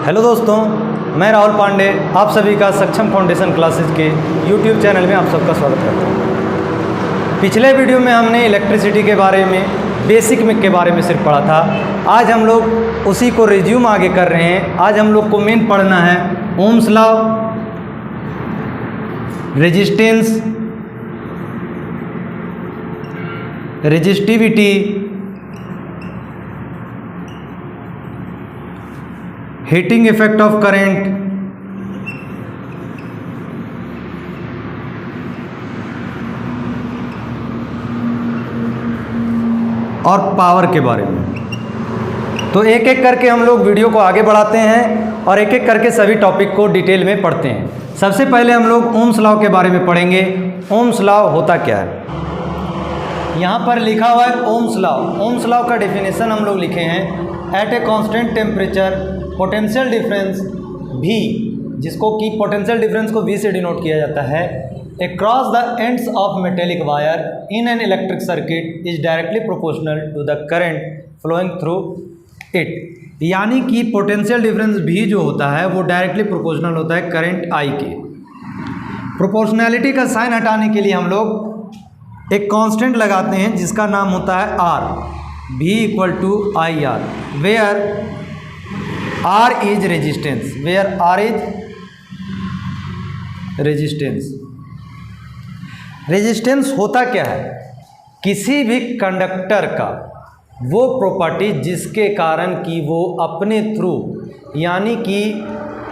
Hello दोस्तों, मैं राहुल पांडे आप सभी का सक्षम फाउंडेशन क्लासेस के यूट्यूब चैनल में आप सबका स्वागत करता हूँ। पिछले वीडियो में हमने इलेक्ट्रिसिटी के बारे में बेसिक में के बारे में सिर्फ पढ़ा था। आज हम लोग उसी को रिज्यूम आगे कर रहे हैं। आज हम लोग को मेन पढ़ना है Ohm's law, resistance, resistivity, heating effect of current, और पावर के बारे में। तो एक एक करके हम लोग वीडियो को आगे बढ़ाते हैं और एक एक करके सभी टॉपिक को डिटेल में पढ़ते हैं। सबसे पहले हम लोग ओम्स लॉ के बारे में पढ़ेंगे। ओम्स लॉ होता क्या है, यहाँ पर लिखा हुआ है ओम्स लॉ। ओम्स लॉ का डेफिनेशन हम लोग लिखे हैं, at a constant temperature potential difference V, जिसको कि पोटेंशियल डिफरेंस को V से डिनोट किया जाता है, across the ends of metallic wire in an electric circuit is directly proportional to the current flowing through it। यानी कि पोटेंशियल डिफरेंस V जो होता है वो डायरेक्टली प्रोपोर्शनल होता है करंट I के। प्रोपोर्शनैलिटी का साइन हटाने के लिए हम लोग एक कांस्टेंट लगाते हैं जिसका नाम होता है R, V equal to IR, where R is resistance, where R is resistance. Resistance होता क्या है, किसी भी कंडक्टर का वो प्रॉपर्टी जिसके कारण कि वो अपने थ्रू, यानी कि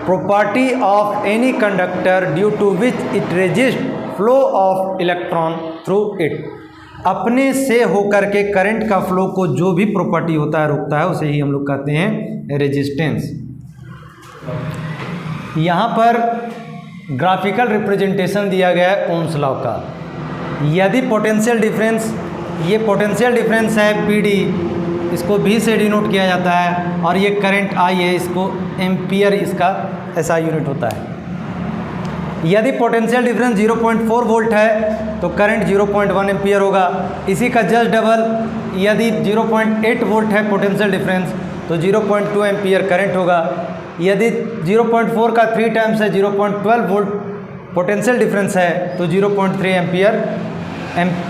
property of any conductor due to which it resist flow of electron through it, अपने से होकर के करंट का फ्लो को जो भी प्रॉपर्टी होता है रोकता है, उसे ही हम लोग कहते हैं रेजिस्टेंस। यहाँ पर ग्राफिकल रिप्रेजेंटेशन दिया गया है ओम्स लॉ का। यदि पोटेंशियल डिफरेंस, ये पोटेंशियल डिफरेंस है PD, इसको V से डिनोट किया जाता है, और ये करंट I है, इसको एम्पियर इसका SI यूनिट होता है। यदि पोटेंशियल डिफरेंस 0.4 वोल्ट है तो करंट 0.1 एम्पियर होगा। इसी का जस्ट डबल, यदि 0.8 वोल्ट है पोटेंशियल डिफरेंस तो 0.2 एम्पियर करंट होगा। यदि 0.4 का 3 टाइम्स है 0.12 वोल्ट पोटेंशियल डिफरेंस है तो 0.3 एम्पियर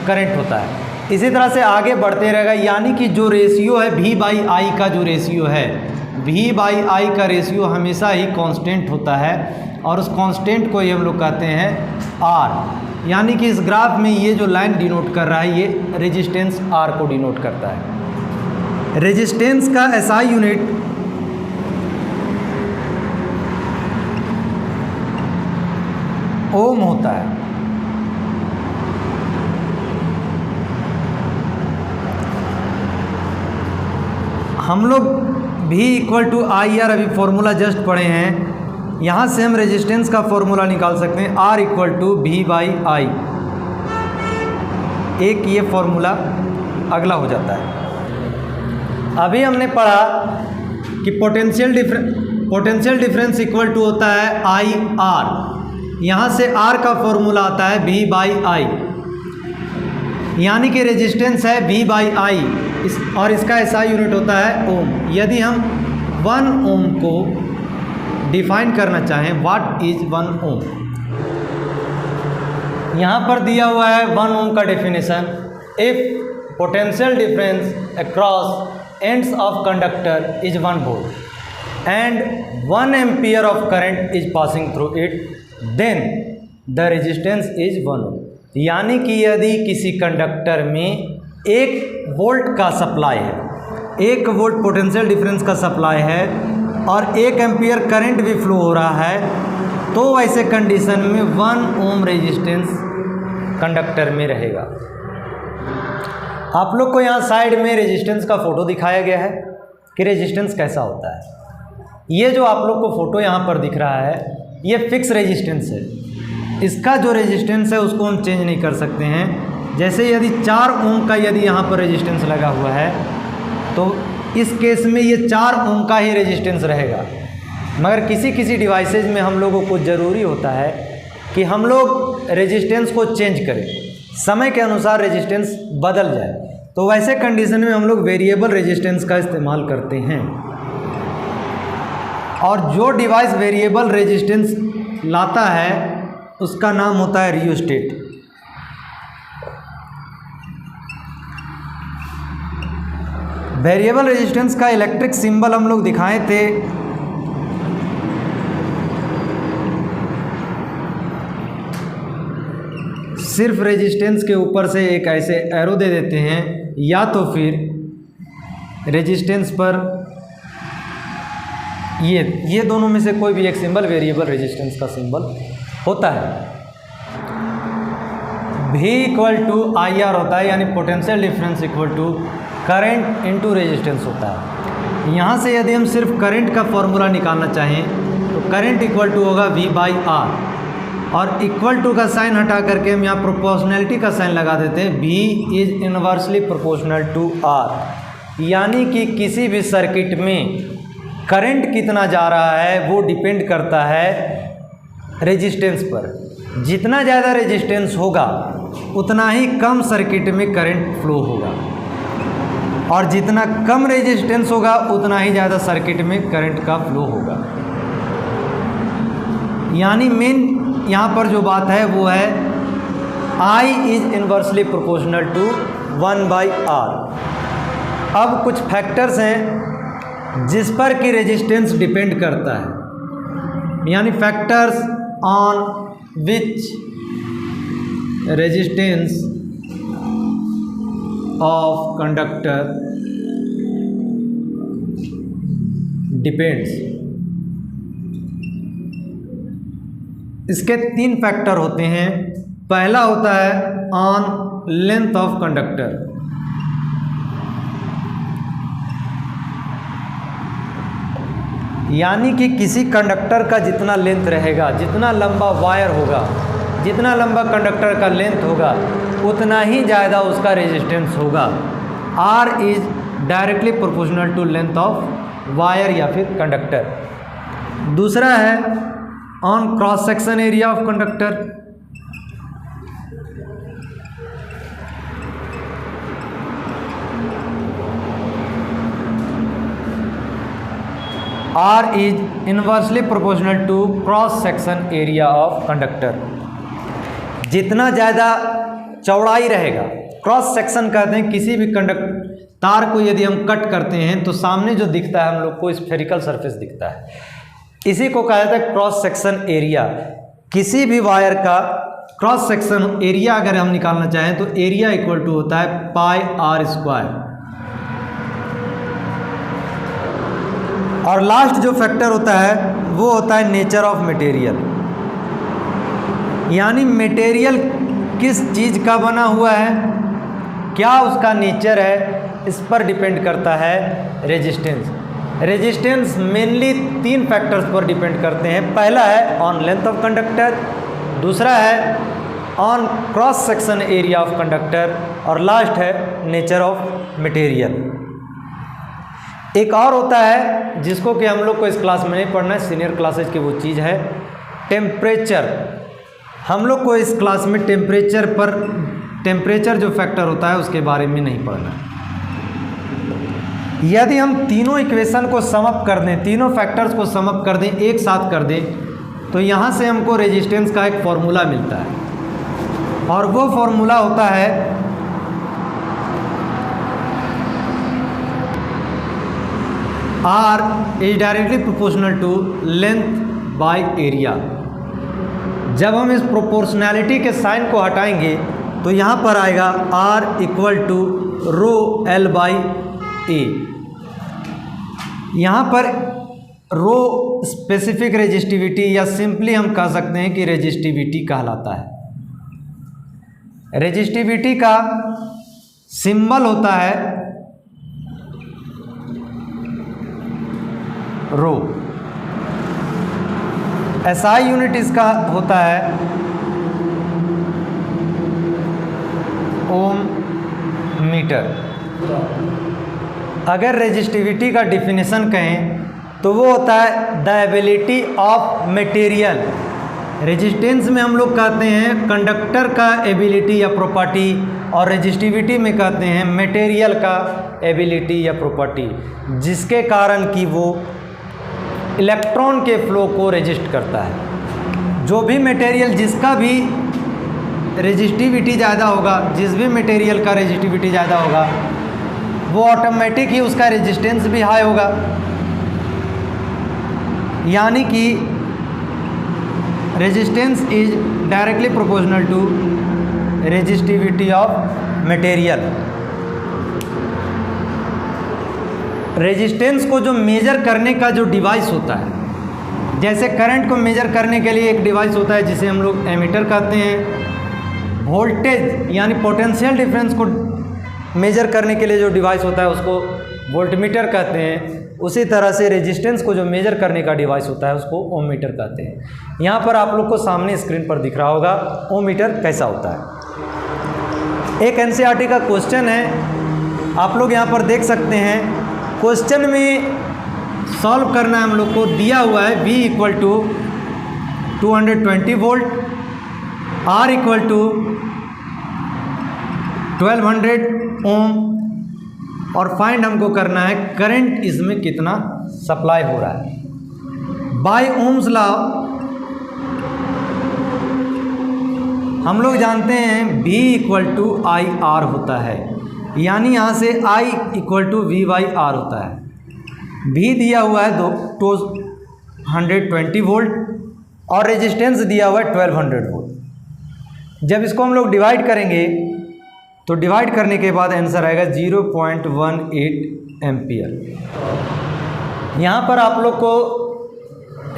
करंट होता है। इसी तरह से आगे बढ़ते रहेगा, यानी कि जो रेशियो है V बाई I का, जो रेशियो है V बाई I का रेशियो हमेशा ही कांस्टेंट होता है, और उस कांस्टेंट को ही हम लोग कहते हैं R। यानी कि इस ग्राफ में ये जो लाइन डिनोट कर रहा है ये रेजिस्टेंस R को डिनोट करता है। रेजिस्टेंस का SI यूनिट ओम होता है। हम लोग V इक्वल टू IR अभी फॉर्मूला जस्ट पढ़े हैं, यहाँ से हम रेजिस्टेंस का फॉर्मूला निकाल सकते हैं, R equal to V by I। एक ये फॉर्मूला अगला हो जाता है। अभी हमने पढ़ा कि पोटेंशियल डिफरेंस इक्वल टू होता है IR, यहाँ से R का फॉर्मूला आता है V बाई I, यानी कि रेजिस्टेंस है V बाई I, और इसका SI यूनिट होता है ओम। यदि हम 1 ओम को डिफाइन करना चाहें, व्हाट इज 1 ओम, यहाँ पर दिया हुआ है 1 ओम का definition, if potential difference across ends of conductor is 1 volt and 1 ampere of current is passing through it, then the resistance is 1 ohm. यानी कि यदि किसी कंडक्टर में 1 वोल्ट का सप्लाई है, 1 वोल्ट पोटेंशियल डिफरेंस का सप्लाई है और 1 एम्पियर करंट भी फ्लो हो रहा है, तो ऐसे कंडीशन में 1 ओम रेजिस्टेंस कंडक्टर में रहेगा। आप लोग को यहाँ साइड में रेजिस्टेंस का फोटो दिखाया गया है कि रेजिस्टेंस कैसा होता है। ये जो आप लोग को फोटो यहाँ पर दिख रहा है ये फिक्स रेजिस्टेंस है। इसका जो रेजिस्टेंस है उसको हम चेंज नहीं कर सकते हैं। जैसे यदि 4 ओम का यदि यहाँ पर रेजिस्टेंस लगा हुआ है तो इस केस में ये 4 ओम का ही रेजिस्टेंस रहेगा, मगर किसी किसी डिवाइसेज में हम लोगों को ज़रूरी होता है कि हम लोग रेजिस्टेंस को चेंज करें, समय के अनुसार रेजिस्टेंस बदल जाए, तो वैसे कंडीशन में हम लोग वेरिएबल रेजिस्टेंस का इस्तेमाल करते हैं। और जो डिवाइस वेरिएबल रेजिस्टेंस लाता है उसका नाम होता है रियोस्टेट। वेरिएबल रेजिस्टेंस का इलेक्ट्रिक सिंबल हम लोग दिखाए थे, सिर्फ रेजिस्टेंस के ऊपर से एक ऐसे एरो दे देते हैं, या तो फिर रेजिस्टेंस पर ये दोनों में से कोई भी एक सिंबल वेरिएबल रेजिस्टेंस का सिंबल होता है। V equal to I R होता है, यानी potential difference equal to current into resistance होता है। यहाँ से यदि हम सिर्फ करंट का फॉर्मूला निकालना चाहें तो करंट इक्वल टू होगा V बाई आर, और इक्वल टू का साइन हटा करके हम यहाँ प्रोपोर्शनैलिटी का साइन लगा देते हैं। V is inversely proportional to R, यानी कि किसी भी सर्किट में करंट कितना जा रहा है वो डिपेंड करता है रेजिस्टेंस पर। जितना ज़्यादा रेजिस्टेंस होगा उतना ही कम सर्किट में करंट फ्लो होगा, और जितना कम रेजिस्टेंस होगा उतना ही ज़्यादा सर्किट में करंट का फ्लो होगा। यानी मेन यहाँ पर जो बात है वो है I is inversely proportional to 1/R। अब कुछ फैक्टर्स हैं जिस पर कि रेजिस्टेंस डिपेंड करता है, यानी factors on which resistance of conductor depends. इसके 3 फैक्टर होते हैं। पहला होता है ऑन लेंथ ऑफ कंडक्टर, यानी कि किसी कंडक्टर का जितना लेंथ रहेगा, जितना लंबा वायर होगा, जितना लंबा कंडक्टर का लेंथ होगा उतना ही ज़्यादा उसका रेजिस्टेंस होगा। R is directly proportional to length of wire या फिर कंडक्टर। दूसरा है on cross section area of conductor, R is inversely proportional to cross section area of conductor. जितना ज़्यादा चौड़ाई रहेगा, क्रॉस सेक्शन कहते हैं किसी भी तार को यदि हम कट करते हैं तो सामने जो दिखता है हम लोग को स्फेरिकल सरफेस दिखता है, इसी को कहा जाता है क्रॉस सेक्शन एरिया। किसी भी वायर का क्रॉस सेक्शन एरिया अगर हम निकालना चाहें तो एरिया इक्वल टू होता है पाई आर स्क्वायर। और लास्ट जो फैक्टर होता है वो होता है नेचर ऑफ मटेरियल, यानी मटेरियल किस चीज़ का बना हुआ है, क्या उसका नेचर है, इस पर डिपेंड करता है रेजिस्टेंस। रेजिस्टेंस मेनली 3 फैक्टर्स पर डिपेंड करते हैं। पहला है ऑन लेंथ ऑफ कंडक्टर, दूसरा है on cross section area of conductor, और लास्ट है नेचर ऑफ मटेरियल। एक और होता है जिसको कि हम लोग को इस क्लास में नहीं पढ़ना है, सीनियर क्लासेज की वो चीज़ है टेम्परेचर। हम लोग को इस क्लास में टेम्परेचर जो फैक्टर होता है उसके बारे में नहीं पढ़ना है। यदि हम तीनों इक्वेशन को सम अप कर दें, तीनों फैक्टर्स को सम अप कर दें, एक साथ कर दें, तो यहाँ से हमको रेजिस्टेंस का एक फॉर्मूला मिलता है, और वो फॉर्मूला होता है R is directly proportional to length by area. जब हम इस प्रोपोर्शनैलिटी के साइन को हटाएंगे तो यहाँ पर आएगा R equal to rho L by A. यहाँ पर रो स्पेसिफिक रेजिस्टिविटी, या सिंपली हम कह सकते हैं कि रेजिस्टिविटी कहलाता है। रेजिस्टिविटी का सिंबल होता है रो। SI यूनिट इसका होता है ओम मीटर। अगर रेजिस्टिविटी का डिफिनेशन कहें तो वो होता है the ability of material. Resistance में हम लोग कहते हैं कंडक्टर का एबिलिटी या प्रॉपर्टी, और रेजिस्टिविटी में कहते हैं मटेरियल का एबिलिटी या प्रॉपर्टी, जिसके कारण कि वो इलेक्ट्रॉन के फ्लो को रेजिस्ट करता है। जो भी मटेरियल जिसका भी रेजिस्टिविटी ज़्यादा होगा, जिस भी मटेरियल का रेजिस्टिविटी ज़्यादा होगा वो ऑटोमेटिक ही उसका रेजिस्टेंस भी हाई होगा, यानी कि resistance is directly proportional to resistivity of material. Resistance को जो मेजर करने का जो डिवाइस होता है, जैसे करंट को मेजर करने के लिए एक डिवाइस होता है जिसे हम लोग एमीटर कहते हैं, वोल्टेज यानी पोटेंशियल डिफरेंस को मेजर करने के लिए जो डिवाइस होता है उसको वोल्टमीटर कहते हैं। उसी तरह से रेजिस्टेंस को जो मेजर करने का डिवाइस होता है उसको ओम मीटर कहते हैं। यहाँ पर आप लोग को सामने स्क्रीन पर दिख रहा होगा ओम मीटर कैसा होता है। एक एनसीईआरटी का क्वेश्चन है, आप लोग यहाँ पर देख सकते हैं। क्वेश्चन में सॉल्व करना है हम लोग को, दिया हुआ है V equal to 220 volt, R equal to 1200 ohm और फाइंड हमको करना है करंट इसमें कितना सप्लाई हो रहा है। बाय ओम्स लॉ हम लोग जानते हैं V equal to I R होता है, यानी यहाँ से I equal to V by R होता है। V दिया हुआ है 220 वोल्ट और रेजिस्टेंस दिया हुआ है 1200 वोल्ट। जब इसको हम लोग डिवाइड करेंगे तो डिवाइड करने के बाद आंसर आएगा 0.18 एम्पियर। यहाँ पर आप लोग को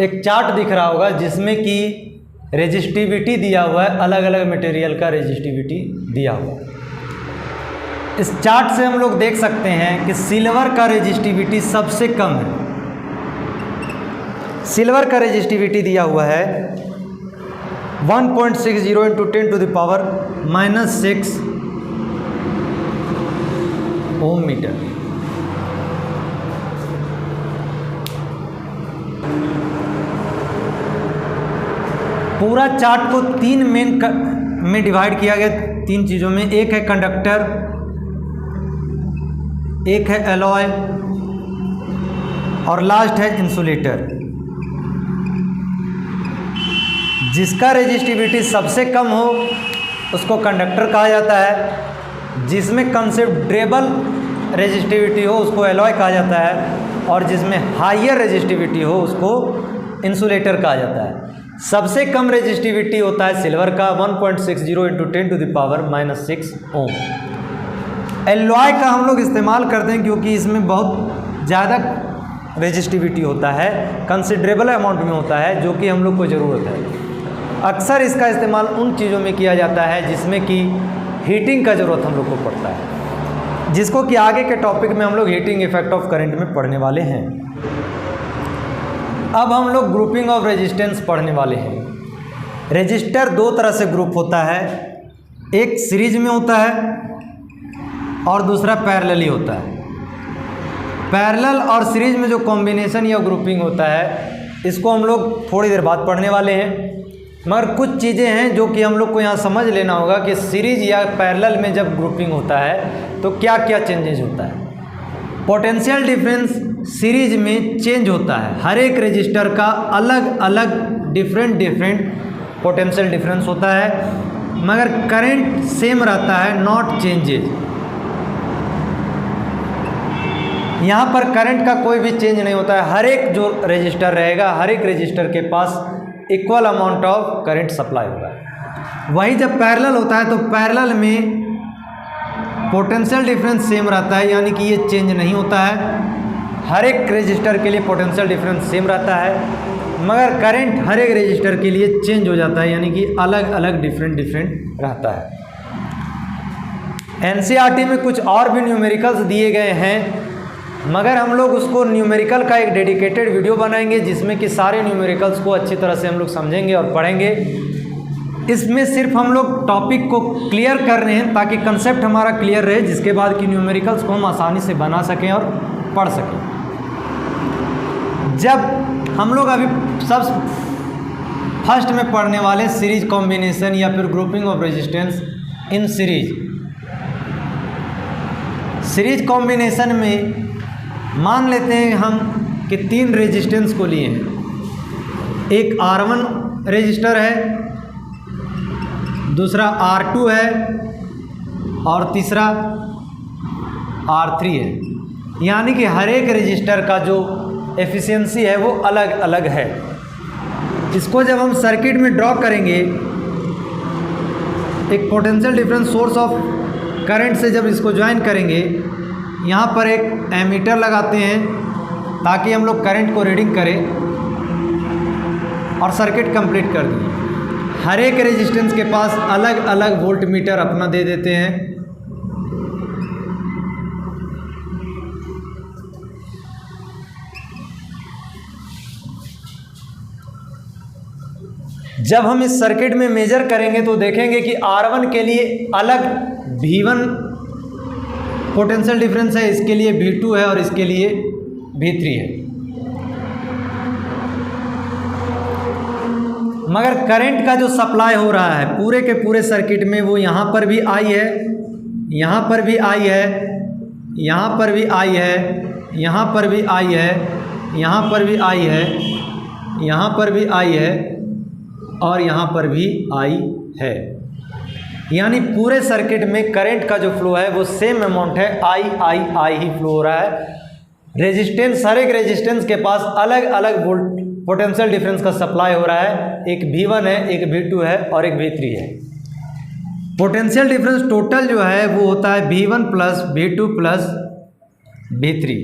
एक चार्ट दिख रहा होगा जिसमें कि रेजिस्टिविटी दिया हुआ है, अलग अलग मटेरियल का रेजिस्टिविटी दिया हुआ है। इस चार्ट से हम लोग देख सकते हैं कि सिल्वर का रेजिस्टिविटी सबसे कम है। सिल्वर का रेजिस्टिविटी दिया हुआ है 1.60 into 10 to the power -6 ohm metre. पूरा चार्ट को तीन मेन में डिवाइड किया गया, तीन चीज़ों में। एक है कंडक्टर, एक है एलॉय और लास्ट है इंसुलेटर। जिसका रेजिस्टिविटी सबसे कम हो उसको कंडक्टर कहा जाता है, जिसमें कंसिडरेबल रेजिस्टिविटी हो उसको एलॉय कहा जाता है और जिसमें हायर रेजिस्टिविटी हो उसको इंसुलेटर कहा जाता है। सबसे कम रेजिस्टिविटी होता है सिल्वर का 1.60 into 10 to the power -6 ohm. Alloy का हम लोग इस्तेमाल करते हैं क्योंकि इसमें बहुत ज़्यादा रेजिस्टिविटी होता है, कंसिडरेबल अमाउंट में होता है, जो कि हम लोग को ज़रूरत है। अक्सर इसका इस्तेमाल उन चीज़ों में किया जाता है जिसमें कि हीटिंग का ज़रूरत हम लोग को पड़ता है, जिसको कि आगे के टॉपिक में हम लोग हीटिंग इफेक्ट ऑफ करंट में पढ़ने वाले हैं। अब हम लोग ग्रुपिंग ऑफ रेजिस्टेंस पढ़ने वाले हैं। रेजिस्टर दो तरह से ग्रुप होता है, एक सीरीज में होता है और दूसरा पैरेलली होता है। पैरेलल और सीरीज में जो कॉम्बिनेशन या ग्रुपिंग होता है इसको हम लोग थोड़ी देर बाद पढ़ने वाले हैं। मगर कुछ चीज़ें हैं जो कि हम लोग को यहाँ समझ लेना होगा कि सीरीज या पैरेलल में जब ग्रुपिंग होता है तो क्या क्या चेंजेस होता है। पोटेंशियल डिफरेंस सीरीज में चेंज होता है, हर एक रजिस्टर का अलग अलग डिफरेंट पोटेंशियल डिफरेंस होता है, मगर करंट सेम रहता है, नॉट चेंजेज। यहाँ पर करंट का कोई भी चेंज नहीं होता है, हर एक जो रजिस्टर रहेगा हर एक रजिस्टर के पास equal amount of current supply होगा। वही जब पैरेलल होता है तो पैरेलल में पोटेंशियल डिफरेंस सेम रहता है, यानी कि ये चेंज नहीं होता है। हर एक रजिस्टर के लिए पोटेंशियल डिफरेंस सेम रहता है, मगर करंट हर एक रजिस्टर के लिए चेंज हो जाता है, यानी कि अलग अलग डिफरेंट रहता है। एनसीईआरटी में कुछ और भी न्यूमेरिकल्स दिए गए हैं, मगर हम लोग उसको न्यूमेरिकल का एक डेडिकेटेड वीडियो बनाएंगे जिसमें कि सारे न्यूमेरिकल्स को अच्छी तरह से हम लोग समझेंगे और पढ़ेंगे। इसमें सिर्फ हम लोग टॉपिक को क्लियर कर रहे हैं ताकि कंसेप्ट हमारा क्लियर रहे, जिसके बाद की न्यूमेरिकल्स को हम आसानी से बना सकें और पढ़ सकें। जब हम लोग अभी सब फर्स्ट में पढ़ने वाले सीरीज कॉम्बिनेशन या फिर grouping of resistance in series combination में मान लेते हैं हम कि 3 रेजिस्टेंस को लिए हैं, एक R1 रेजिस्टर है, दूसरा R2 है और तीसरा R3 है। यानी कि हर एक रजिस्टर का जो एफिशिएंसी है वो अलग अलग है। इसको जब हम सर्किट में ड्रॉ करेंगे, एक potential difference source of current से जब इसको ज्वाइन करेंगे, यहाँ पर एक एमीटर लगाते हैं ताकि हम लोग करंट को रीडिंग करें और सर्किट कंप्लीट कर दें। हर एक रेजिस्टेंस के पास अलग अलग वोल्ट मीटर अपना दे देते हैं। जब हम इस सर्किट में मेजर करेंगे तो देखेंगे कि R1 के लिए अलग V1 पोटेंशियल डिफरेंस है, इसके लिए V2 है और इसके लिए V3 है। मगर करंट का जो सप्लाई हो रहा है पूरे के पूरे सर्किट में, वो यहाँ पर भी I है, यहाँ पर भी I है, यहाँ पर भी I है, यहाँ पर भी I है, यहाँ पर भी I है, यहाँ पर भी I है और यहाँ पर भी I है। यानी पूरे सर्किट में करंट का जो फ्लो है वो सेम अमाउंट है, I ही फ्लो हो रहा है। रेजिस्टेंस, हर एक रेजिस्टेंस के पास अलग अलग वोल्ट पोटेंशियल डिफरेंस का सप्लाई हो रहा है। एक V1 है, एक V2 है और एक V3 है। पोटेंशियल डिफरेंस टोटल जो है वो होता है V1 plus V2 plus V3।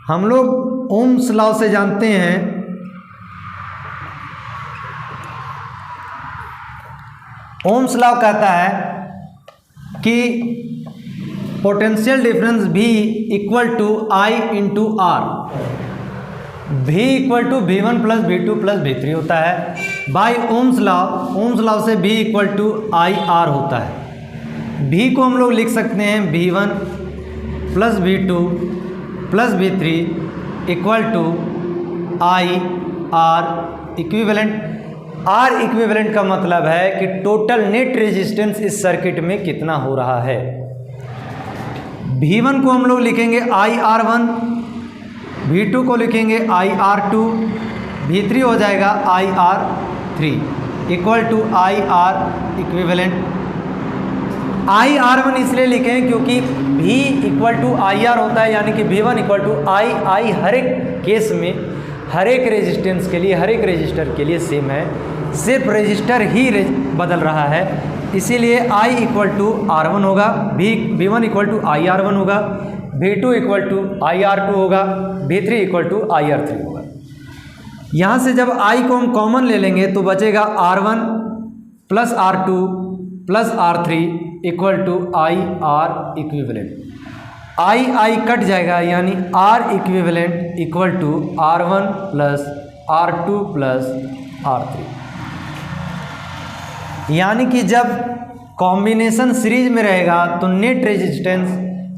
हम लोग ओम्स लॉ से जानते हैं, ओम्स लॉ कहता है कि potential difference V equal to I into R, V equal to V1 plus V2 plus V3 होता है। बाय ओम्स लॉ से V इक्वल टू IR होता है। V को हम लोग लिख सकते हैं V1 plus V2 plus V3 equal to IR equivalent. R equivalent का मतलब है कि टोटल नेट रेजिस्टेंस इस सर्किट में कितना हो रहा है। V1 को हम लोग लिखेंगे IR1, V2 को लिखेंगे IR2, V3 हो जाएगा IR3 equal to IR equivalent. IR1 इसलिए लिखें क्योंकि V इक्वल टू IR होता है, यानी कि V1 इक्वल टू I हर एक केस में, हर एक रेजिस्टेंस के लिए, हर एक रेजिस्टर के लिए सेम है, सिर्फ रेजिस्टर ही बदल रहा है। इसीलिए I इक्वल टू R1 होगा, V1 इक्वल टू IR1 होगा, V2 इक्वल टू IR2 होगा, V3 इक्वल टू IR3 होगा। यहाँ से जब I को हम कॉमन ले लेंगे तो बचेगा R1 plus R2 plus R3 equal to IR equivalent. I cut जाएगा, यानी R equivalent equal to R1 plus R2 plus R3। यानी कि जब कॉम्बिनेशन सीरीज में रहेगा तो नेट रेजिस्टेंस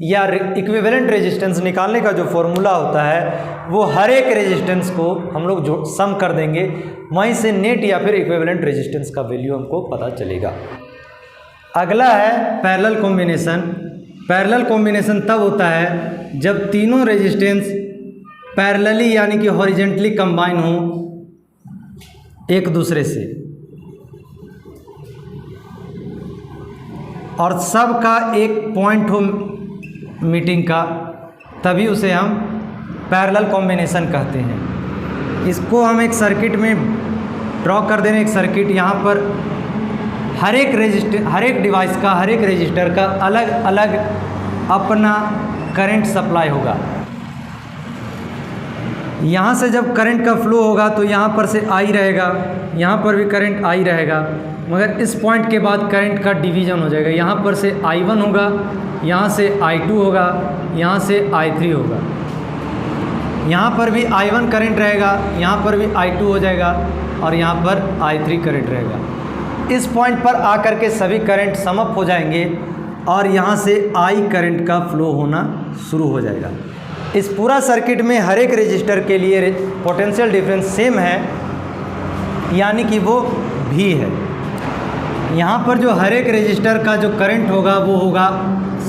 या इक्विवेलेंट रेजिस्टेंस निकालने का जो फॉर्मूला होता है वो हर एक रेजिस्टेंस को हम लोग जो सम कर देंगे, वहीं से नेट या फिर इक्विवेलेंट रेजिस्टेंस का वैल्यू हमको पता चलेगा। अगला है पैरेलल कॉम्बिनेशन। पैरेलल कॉम्बिनेशन तब होता है जब तीनों रेजिस्टेंस पैरेलली यानी कि हॉरिजेंटली कंबाइन हो एक दूसरे से और सब का एक पॉइंट हो मीटिंग का, तभी उसे हम पैरेलल कॉम्बिनेशन कहते हैं। इसको हम एक सर्किट में ड्रॉ कर दें। एक सर्किट, यहाँ पर हर एक डिवाइस का, हर एक रजिस्टर का अलग अलग अपना करंट सप्लाई होगा। यहाँ से जब करंट का फ्लो होगा तो यहाँ पर से I रहेगा, यहाँ पर भी करंट I रहेगा, मगर इस पॉइंट के बाद करंट का डिवीज़न हो जाएगा। यहाँ पर से I1 होगा, यहाँ से I2 होगा, यहाँ से I3 होगा। यहाँ पर भी I1 करंट रहेगा, यहाँ पर भी I2 हो जाएगा और यहाँ पर I3 करंट रहेगा। इस पॉइंट पर आकर के सभी करंट सम अप हो जाएंगे और यहाँ से I करंट का फ्लो होना शुरू हो जाएगा। इस पूरा सर्किट में हर एक रजिस्टर के लिए पोटेंशियल डिफरेंस सेम है, यानी कि वो V है। यहाँ पर जो हर एक रजिस्टर का जो करंट होगा वो होगा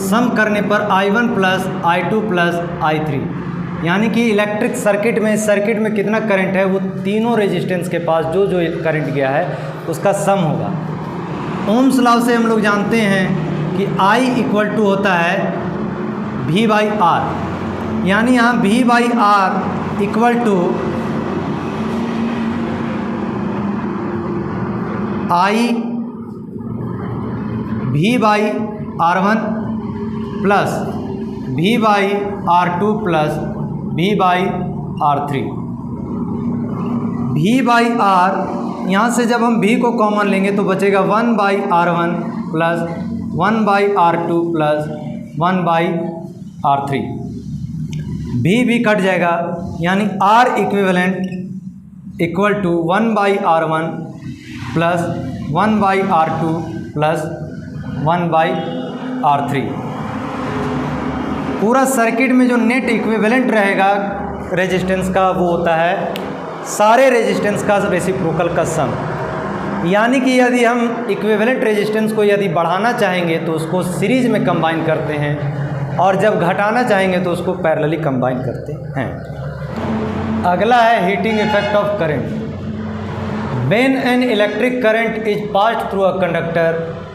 सम करने पर I1 plus I2 plus I3। यानी कि इलेक्ट्रिक सर्किट में कितना करंट है वो तीनों रेजिस्टेंस के पास जो जो करंट गया है उसका सम होगा। ओम्स लॉ से हम लोग जानते हैं कि I इक्वल टू होता है V/R, यानी यहाँ V/R equal to I V/R1 plus V/R2 plus V/R3। V/R यहाँ से जब हम V को कॉमन लेंगे तो बचेगा 1/R1 plus 1/R2 plus 1/R3। भी कट जाएगा, यानी R equivalent equal to 1/R1 plus 1/R2 plus 1/R3। पूरा सर्किट में जो नेट इक्विवेलेंट रहेगा रेजिस्टेंस का वो होता है सारे रेजिस्टेंस का रेसिप्रोकल का सम। यानी कि यदि हम इक्विवेलेंट रेजिस्टेंस को यदि बढ़ाना चाहेंगे तो उसको सीरीज में कंबाइन करते हैं, और जब घटाना चाहेंगे तो उसको पैरेलली कंबाइन करते हैं। अगला है heating effect of current. When an electric current is passed through a conductor,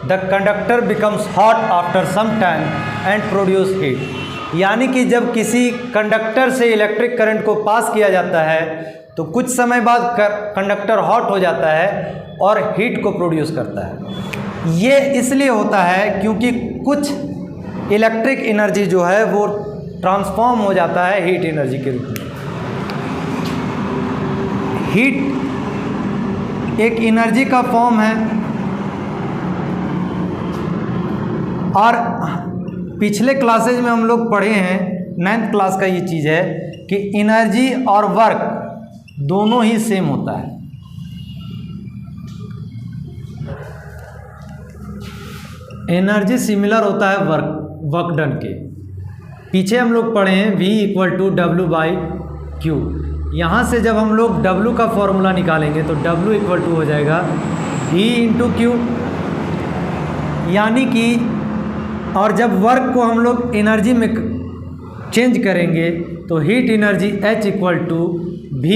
the conductor becomes hot after some time and produce heat। यानी कि जब किसी कंडक्टर से इलेक्ट्रिक करंट को पास किया जाता है तो कुछ समय बाद कंडक्टर हॉट हो जाता है और हीट को प्रोड्यूस करता है। ये इसलिए होता है क्योंकि कुछ इलेक्ट्रिक एनर्जी जो है वो ट्रांसफॉर्म हो जाता है हीट एनर्जी के रूप में। हीट एक एनर्जी का फॉर्म है, और पिछले क्लासेज में हम लोग पढ़े हैं 9th क्लास का ये चीज़ है कि एनर्जी और वर्क दोनों ही सेम होता है। एनर्जी सिमिलर होता है वर्क डन के। पीछे हम लोग पढ़े हैं V इक्वल टू W/Q। यहाँ से जब हम लोग W का फॉर्मूला निकालेंगे तो W इक्वल टू हो जाएगा V इंटू Q। यानी कि और जब वर्क को हम लोग एनर्जी में चेंज करेंगे तो heat energy H equal to V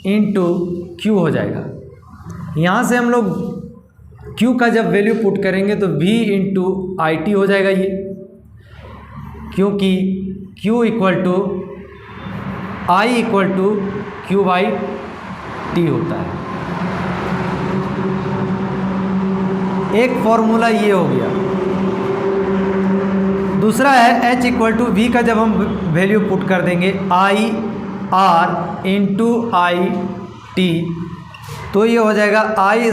into Q हो जाएगा। यहाँ से हम लोग Q का जब वैल्यू पुट करेंगे तो V इंटू IT हो जाएगा ये, क्योंकि Q equal to I equal to Q/T होता है। एक फॉर्मूला ये हो गया। दूसरा है H इक्वल टू V का जब हम वैल्यू पुट कर देंगे IR इंटू IT, तो ये हो जाएगा I²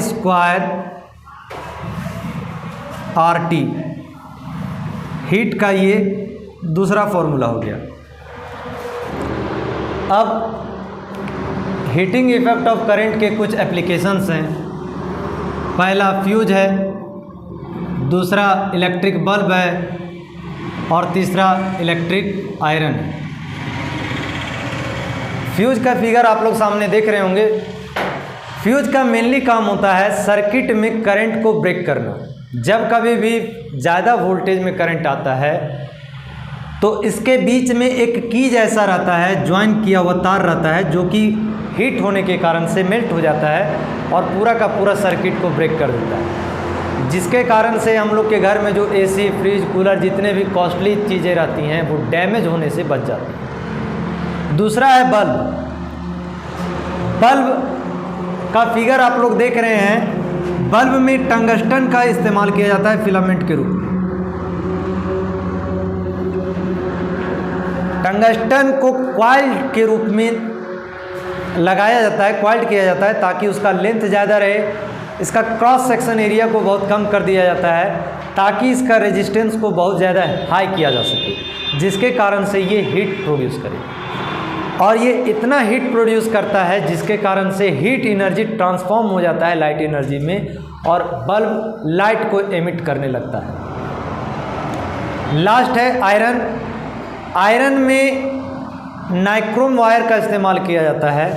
RT। हीट का ये दूसरा फॉर्मूला हो गया। अब हीटिंग इफेक्ट ऑफ करंट के कुछ एप्लीकेशंस हैं। पहला फ्यूज है, दूसरा इलेक्ट्रिक बल्ब है, और तीसरा इलेक्ट्रिक आयरन है। फ्यूज का फिगर आप लोग सामने देख रहे होंगे। फ्यूज का मेनली काम होता है सर्किट में करंट को ब्रेक करना। जब कभी भी ज़्यादा वोल्टेज में करंट आता है तो इसके बीच में एक कीज ऐसा रहता है, ज्वाइन किया हुआ तार रहता है, जो कि हीट होने के कारण से मेल्ट हो जाता है और पूरा का पूरा सर्किट को ब्रेक कर देता है, जिसके कारण से हम लोग के घर में जो AC, फ्रिज, कूलर जितने भी कॉस्टली चीज़ें रहती हैं वो डैमेज होने से बच जाती हैं। दूसरा है बल्ब। बल्ब का फिगर आप लोग देख रहे हैं। बल्ब में टंगस्टन का इस्तेमाल किया जाता है फिलामेंट के रूप में। टंगस्टन को क्वाइल के रूप में लगाया जाता है, क्वाइल्ड किया जाता है, ताकि उसका लेंथ ज़्यादा रहे। इसका क्रॉस सेक्शन एरिया को बहुत कम कर दिया जाता है ताकि इसका रेजिस्टेंस को बहुत ज़्यादा हाई किया जा सके, जिसके कारण से ये हीट प्रोड्यूस करे। और ये इतना हीट प्रोड्यूस करता है जिसके कारण से हीट एनर्जी ट्रांसफॉर्म हो जाता है लाइट एनर्जी में, और बल्ब लाइट को एमिट करने लगता है। लास्ट है आयरन। आयरन में नाइक्रोम वायर का इस्तेमाल किया जाता है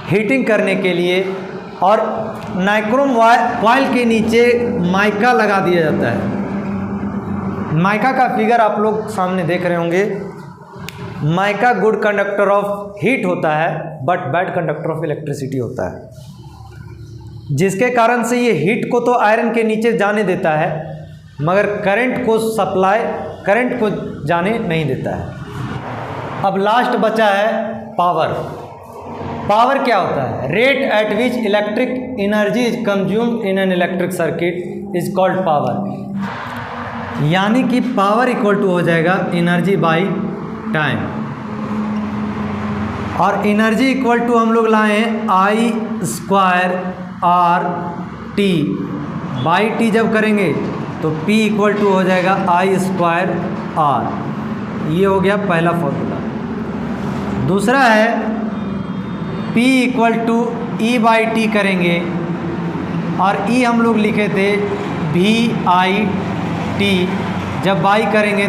हीटिंग करने के लिए, और नाइक्रोम कॉइल के नीचे माइका लगा दिया जाता है। माइका का फिगर आप लोग सामने देख रहे होंगे। Mica good conductor of heat होता है but bad conductor of electricity होता है, जिसके कारण से ये हीट को तो आयरन के नीचे जाने देता है मगर करंट को जाने नहीं देता है। अब लास्ट बचा है पावर। पावर क्या होता है? Rate at which electric energy is consumed in an electric circuit is called power. यानी कि पावर इक्वल टू हो जाएगा एनर्जी बाई टाइम, और एनर्जी इक्वल टू हम लोग लाए हैं I square R T by T. जब करेंगे तो P इक्वल टू हो जाएगा आई स्क्वायर आर। ये हो गया पहला फॉर्मूला। दूसरा है P equal to E by T करेंगे, और E हम लोग लिखे थे VI T। जब बाई करेंगे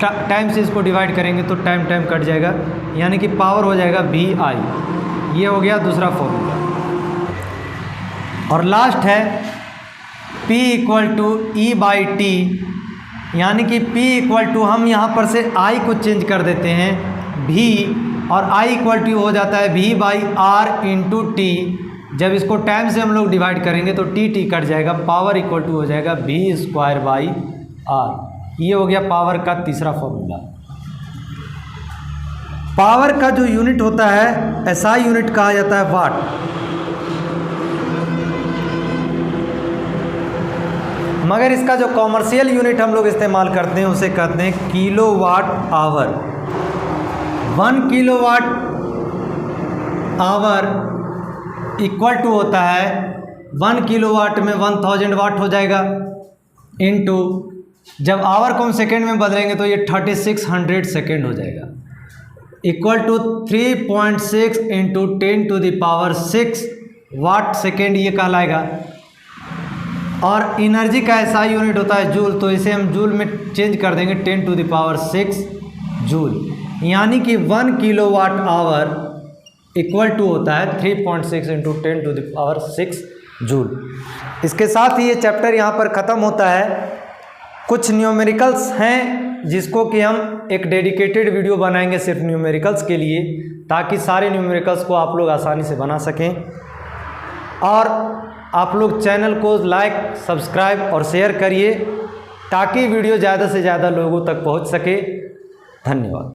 टाइम से इसको डिवाइड करेंगे तो टाइम कट जाएगा, यानी कि पावर हो जाएगा VI। ये हो गया दूसरा फॉर्मूला। और लास्ट है P equal to E by T, यानी कि P इक्वल टू हम यहाँ पर से I को चेंज कर देते हैं V, और I इक्वल टू हो जाता है V by R into T. जब इसको टाइम से हम लोग डिवाइड करेंगे तो T कट जाएगा, पावर इक्वल टू हो जाएगा V स्क्वायर बाई आर। ये हो गया पावर का तीसरा फॉर्मूला। पावर का जो यूनिट होता है SI यूनिट कहा जाता है वाट। मगर इसका जो कॉमर्शियल यूनिट हम लोग इस्तेमाल करते हैं उसे कहते हैं kilowatt hour. 1 kilowatt hour equal to होता है 1 किलो वाट में 1000 वाट हो जाएगा, इनटू जब आवर को हम सेकेंड में बदलेंगे तो ये 3600 सेकेंड हो जाएगा, equal to 3.6 into 10 to the power 6 watt second ये कहलाएगा। और एनर्जी का SI यूनिट होता है जूल, तो इसे हम जूल में चेंज कर देंगे 10 टू द पावर 6 जूल, यानी कि 1 kilowatt hour equal to होता है 3.6 into 10 to the power 6 joule. इसके साथ ही ये चैप्टर यहाँ पर ख़त्म होता है। कुछ न्यूमेरिकल्स हैं जिसको कि हम एक डेडिकेटेड वीडियो बनाएंगे सिर्फ न्यूमेरिकल्स के लिए, ताकि सारे न्यूमेरिकल्स को आप लोग आसानी से बना सकें। और आप लोग चैनल को लाइक, सब्सक्राइब और शेयर करिए ताकि वीडियो ज़्यादा से ज़्यादा लोगों तक पहुंच सके। धन्यवाद।